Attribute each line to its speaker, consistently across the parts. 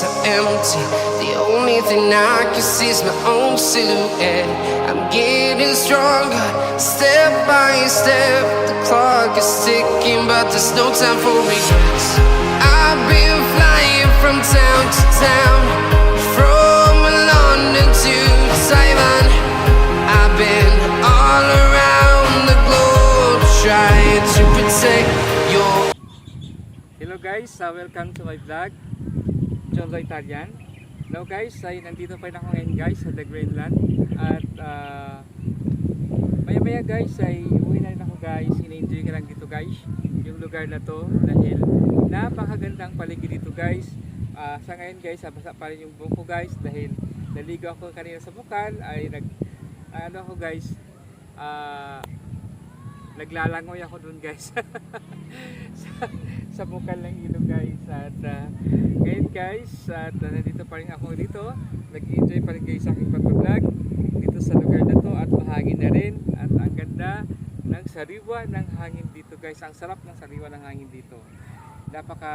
Speaker 1: streets are empty. The only thing I can see is my own silhouette. I'm getting stronger, step by step. The clock is ticking, but there's no time for regrets. I've been flying from town to town, from London to Taiwan. I've been all around the globe trying to protect your...
Speaker 2: Hello guys, welcome to my vlog, John Lo Italian. Now guys, ay nandito pa rin ako ngayon guys sa The Greenland. At maya maya guys ay uwi na rin ako guys. Ina-enjoy ka lang dito guys yung lugar na to dahil napakagandang paligid dito guys. Sa ngayon guys, basa pa rin yung buhok ko guys dahil naligo ako kanina sa bukal. Ay ako guys, naglalangoy ako dun guys sa bukal ng ilog guys. At ngayon guys, at nandito pa rin ako dito, nag-enjoy pa rin guys sa aking pag-vlog dito sa lugar na to. At mahangin na rin, at ang ganda ng sariwa ng hangin dito guys. Ang sarap ng sariwa ng hangin dito, napaka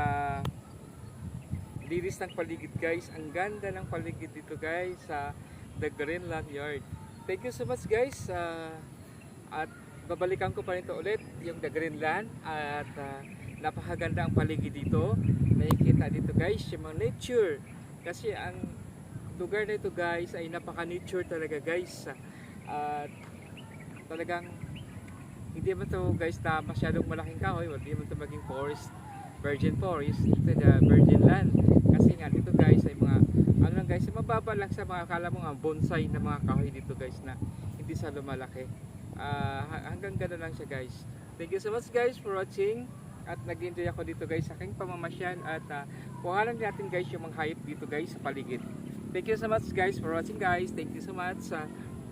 Speaker 2: linis ng paligid guys. Ang ganda ng paligid dito guys sa The Greenland Yard. Thank you so much guys. At babalikan ko pa rin ito ulit yung The Greenland. At napakaganda ang paligid dito. Nakikita dito guys yung mga nature, kasi ang lugar na ito guys ay napaka-nature talaga guys. At talagang hindi man to guys na masyadong malaking kahoy, hindi man to maging forest, virgin forest. Ito na virgin land, kasi nga dito guys ay mga ano lang guys, mababa lang sa mga akala mo nga bonsai na mga kahoy dito guys, na hindi sa lumalaki. Hanggang ganda lang siya guys. Thank you so much guys for watching. At nag-enjoy ako dito guys sa aking pamamasyal. At kuhanan natin guys yung mga hayop dito guys sa paligid. Thank you so much guys for watching guys. Thank you so much.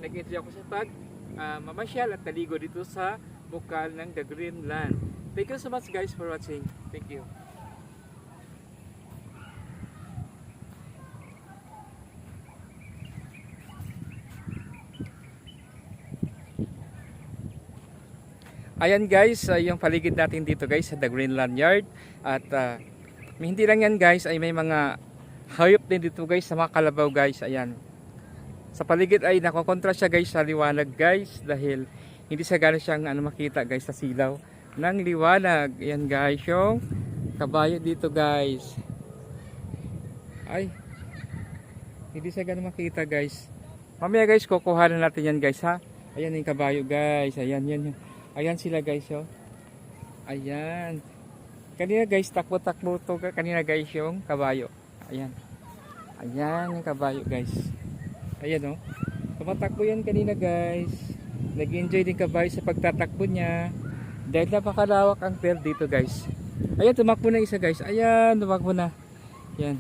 Speaker 2: Nag-enjoy ako sa pag mamasyal at naligo dito sa bukal ng The Greenland. Thank you so much guys for watching. Thank you. Ayan guys, yung paligid natin dito guys sa The Greenland Yard. At hindi lang yan guys, ay may mga hayop din dito guys sa mga kalabaw guys. Ayan, sa paligid ay nakokontra siya guys sa liwanag guys, dahil hindi siya gano'n siyang makita guys sa silaw ng liwanag. Ayan guys, yung kabayo dito guys, ay hindi siya gano'n makita guys. Mamaya guys, kukuha na natin yan guys ha. Ayan yung kabayo guys, ayan yan. Ayan sila guys, oh. Ayan. Kanina guys, takbo-takbo to. Kanina guys, yung kabayo. Ayan. Ayan yung kabayo guys. Ayan, oh. Tumatakbo yan kanina guys. Nag-enjoy din kabayo sa pagtatakbo niya. Dahil napakalawak ang field dito guys. Ayan, tumakbo na isa guys. Ayan, tumakbo na. Ayan.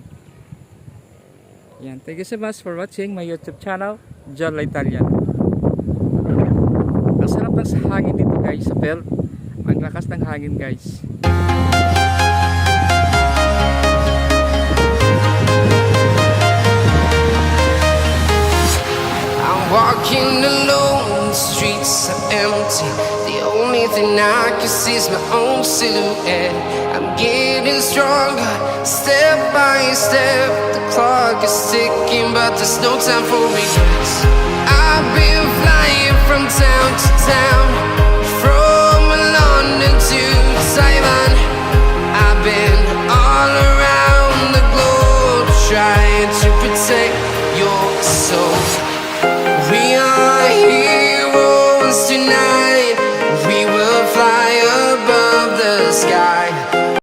Speaker 2: Ayan. Thank you so much for watching my YouTube channel, John Lo Italian. Ang sarap ng hangin dito guys sa field. Ang lakas ng hangin guys.
Speaker 1: I'm walking alone, the streets are empty. The only thing I can see is my own silhouette. I'm getting stronger, step by step. The clock is ticking, but there's no time for regrets. I've been flying from town to town, from London to Taiwan. I've been all around the globe trying